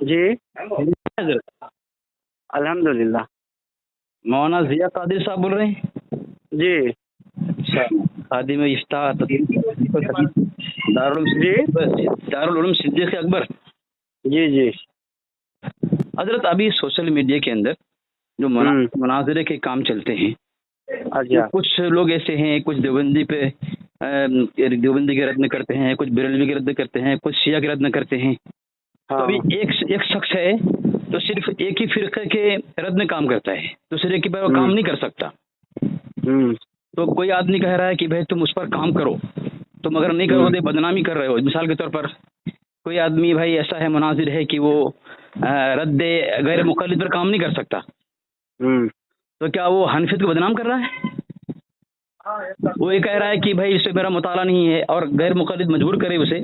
جی حضرت الحمدللہ. مولانا ضیاء قادری صاحب بول رہے ہیں؟ جی اچھا. خادم افتاح دارالعلوم صدیق اکبر. جی جی حضرت ابھی سوشل میڈیا کے اندر جو مناظرے کے کام چلتے ہیں، اچھا. کچھ لوگ ایسے ہیں، کچھ دیوبندی پہ دیوبندی کے رد کرتے ہیں، کچھ بریلوی کے رد کرتے ہیں، کچھ شیعہ کے رد کرتے ہیں. تو ابھی ایک شخص ہے تو صرف ایک ہی فرقے کے رد میں کام کرتا ہے، دوسرے کے پر وہ کام نہیں کر سکتا. تو کوئی آدمی کہہ رہا ہے کہ بھائی تم اس پر کام کرو، تم اگر نہیں کرو تو بدنامی کر رہے ہو. مثال کے طور پر کوئی آدمی بھائی ایسا ہے، مناظر ہے کہ وہ رد غیر مقلد پر کام نہیں کر سکتا، تو کیا وہ حنفیت کو بدنام کر رہا ہے؟ وہ یہ کہہ رہا ہے کہ بھائی اس سے میرا مطالعہ نہیں ہے، اور غیر مقلد مجبور کرے اسے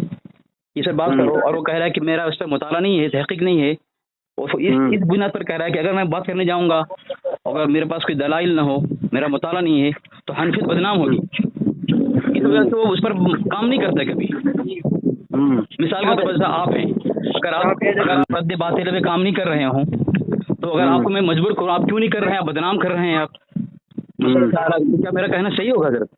اسے بات کرو، اور وہ کہہ رہا ہے کہ میرا اس پہ مطالعہ نہیں ہے، تحقیق نہیں ہے. اس بنیاد پر کہہ رہا ہے کہ اگر میں بات کرنے جاؤں گا، اگر میرے پاس کوئی دلائل نہ ہو، میرا مطالعہ نہیں ہے، تو حنفیت بدنام ہوگی. اس وجہ سے وہ اس پر کام نہیں کرتا کبھی. مثال کے طور پر جیسا آپ ہیں، اگر آپ رد باطل پہ کام نہیں کر رہے ہوں، تو اگر آپ کو میں مجبور کروں، آپ کیوں نہیں کر رہے ہیں، آپ بدنام کر رہے ہیں. آپ کیا میرا کہنا صحیح ہوگا حضرت؟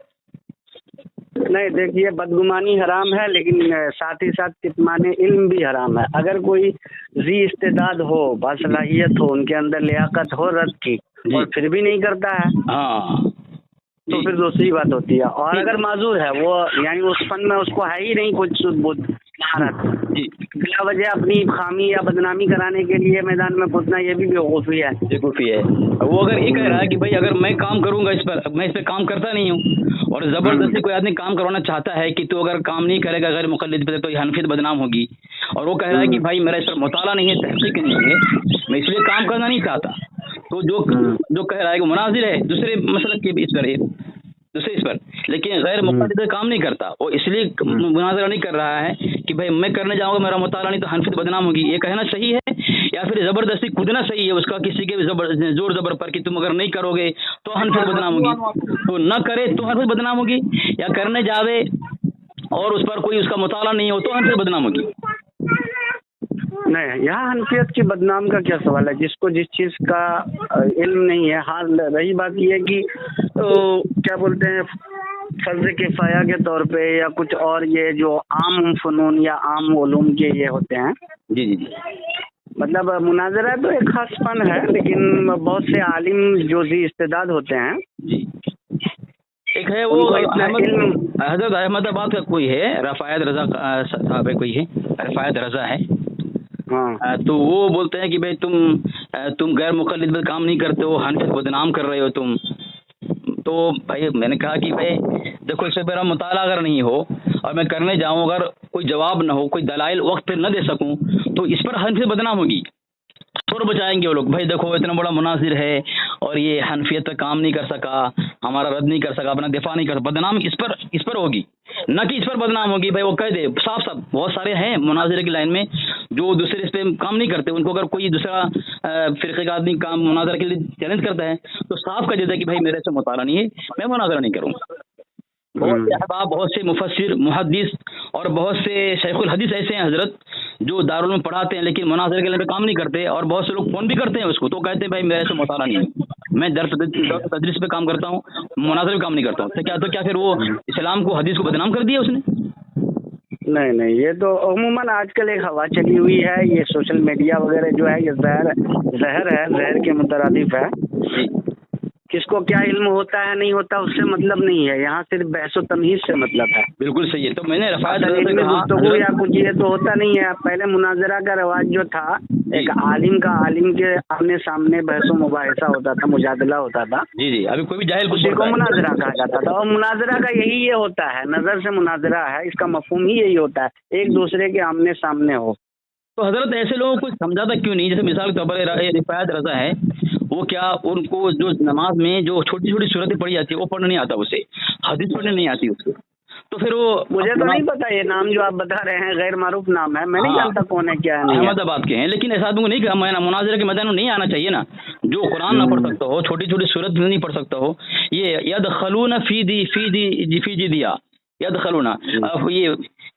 نہیں دیکھیے، بدگمانی حرام ہے، لیکن ساتھ ہی ساتھ کتمان علم بھی حرام ہے. اگر کوئی ذی استعداد ہو، باصلاحیت ہو، ان کے اندر لیاقت ہو رد کی، اور پھر بھی نہیں کرتا ہے تو پھر دوسری بات ہوتی ہے. اور اگر معذور ہے وہ، یعنی اس فن میں اس کو ہے ہی نہیں کچھ مہارت، بلا وجہ اپنی خامی یا بدنامی کرانے کے لیے میدان میں کودنا، یہ بھی بیوقوفی ہے. بیوقوفی ہے. وہ اگر یہ کہہ رہا ہے کہ بھائی اگر میں کام کروں گا اس پر، میں اس پہ کام کرتا نہیں ہوں، اور زبردستی کوئی آدمی کام کروانا چاہتا ہے کہ تو اگر کام نہیں کرے گا غیر مقلد پہ تو حنفیت بدنام ہوگی، اور وہ کہہ رہا ہے کہ بھائی میرا اس پر مطالعہ نہیں ہے، تحقیق نہیں ہے، میں اس لیے کام کرنا نہیں چاہتا، تو جو کہہ رہا ہے کہ مناظر ہے دوسرے مسلک کے اس پر، دوسرے اس پر، لیکن غیر مقلد کام نہیں کرتا، وہ اس لیے مناظرہ نہیں کر رہا ہے کہ بھائی میں کرنے جاؤں گا، میرا مطالعہ نہیں تو حنفیت بدنام ہوگی. یہ کہنا صحیح ہے یا پھر زبردستی کودنا صحیح ہے اس کا، کسی کے زور زبر پر کہ تم اگر نہیں کرو گے تو حنفیت بدنام ہوگی، تو نہ کرے تو حنفیت بدنام ہوگی، یا کرنے جاوے اور اس پر کوئی اس کا مطالعہ نہیں ہو تو حنفیت بدنام ہوگی؟ نہیں، یہاں حنفیت کی بدنام کا کیا سوال ہے؟ جس کو جس چیز کا علم نہیں ہے. حال رہی بات یہ ہے کہ کیا بولتے ہیں، فرض کفایہ کے طور پہ یا کچھ اور، یہ جو عام فنون یا عام علوم کے یہ ہوتے ہیں، جی جی جی، مطلب مناظرہ تو ایک خاص فن ہے، لیکن بہت سے عالم جو ذی استعداد ہوتے ہیں، جی ایک ہے وہ حضرت احمد آباد کا کوئی ہے، رفایت رضا صاحب ہے، کوئی ہے رفایت رضا ہے، تو وہ بولتے ہیں کہ بھائی تم غیر مقلد پر کام نہیں کرتے ہو، حنفیت بدنام کر رہے ہو تم. تو بھائی میں نے کہا کہ بھائی دیکھو، اس سے میرا مطالعہ اگر نہیں ہو اور میں کرنے جاؤں، اگر کوئی جواب نہ ہو، کوئی دلائل وقت پہ نہ دے سکوں، تو اس پر حنفیت بدنام ہوگی. شور بچائیں گے وہ لوگ، بھائی دیکھو اتنا بڑا مناظر ہے اور یہ حنفیت پہ کام نہیں کر سکا، ہمارا رد نہیں کر سکا، اپنا دفاع نہیں کر سکا. بدنام اس پر ہوگی، نہ کہ اس پر بدنام ہوگی. بھائی وہ کہہ دے صاف صاف، بہت سارے ہیں مناظرے کی لائن میں جو دوسرے اس پہ کام نہیں کرتے، ان کو اگر کوئی دوسرا فرقے کا آدمی کام مناظرہ کے لیے چیلنج کرتا ہے تو صاف کہہ دیتا ہے کہ بھائی میرے سے مطالعہ نہیں ہے، میں مناظرہ نہیں کروں. بہت سے احباب، بہت سے مفسر، محدث اور بہت سے شیخ الحدیث ایسے ہیں حضرت جو دارالعلوم پڑھاتے ہیں لیکن مناظرے کے لیے کام نہیں کرتے، اور بہت سے لوگ فون بھی کرتے ہیں اس کو، تو کہتے ہیں بھائی میرے سے مطالعہ نہیں ہے، میں درس تدریس پہ کام کرتا ہوں، مناظرے پہ کام نہیں کرتا ہوں. تو کیا پھر وہ اسلام کو، حدیث کو بدنام کر دیا اس نے؟ نہیں، یہ تو عموماً آج کل ایک ہوا چلی ہوئی ہے. یہ سوشل میڈیا وغیرہ جو ہے، یہ زہر ہے، زہر کے مترادف ہے. کس کو کیا علم ہوتا ہے نہیں ہوتا اس سے مطلب نہیں ہے، یہاں صرف بحث و تمہیز سے مطلب ہے. بالکل صحیح ہے. تو میں نے گفتگو یا کچھ یہ تو ہوتا نہیں ہے. پہلے مناظرہ کا رواج جو تھا، ایک عالم کے آمنے سامنے بحث و مباحثہ ہوتا تھا، مجادلہ ہوتا تھا. جی جی، ابھی کوئی بھی جاہل اسی کو مناظرہ کہا جاتا تھا، اور مناظرہ کا یہی یہ ہوتا ہے، نظر سے مناظرہ ہے، اس کا مفہوم ہی یہی ہوتا ہے، ایک دوسرے کے آمنے سامنے ہو. تو حضرت ایسے لوگوں کو سمجھاتا کیوں نہیں؟ جیسے مثال کے طور پر رفایت رضا ہے، وہ کیا ان کو جو نماز میں جو چھوٹی چھوٹی صورتیں پڑھی جاتی ہے وہ پڑھنا نہیں آتا، اسے حدیث پڑھنے نہیں آتی اس کو، تو پھر وہ مجھے تو نہیں پتا، یہ نام جو آپ بتا رہے ہیں غیر معروف نام ہے، میں نہیں جانتا کون ہے کیا ہے. احمد آباد کے ہیں، لیکن ایسا آدمی کو نہیں کہا مناظرہ کے میدان میں نہیں آنا چاہیے نا، جو قرآن نہ پڑھ سکتا ہو، چھوٹی چھوٹی صورت نہیں پڑھ سکتا ہو. یہ یدخلون فی جدیا، یدخلون، یہ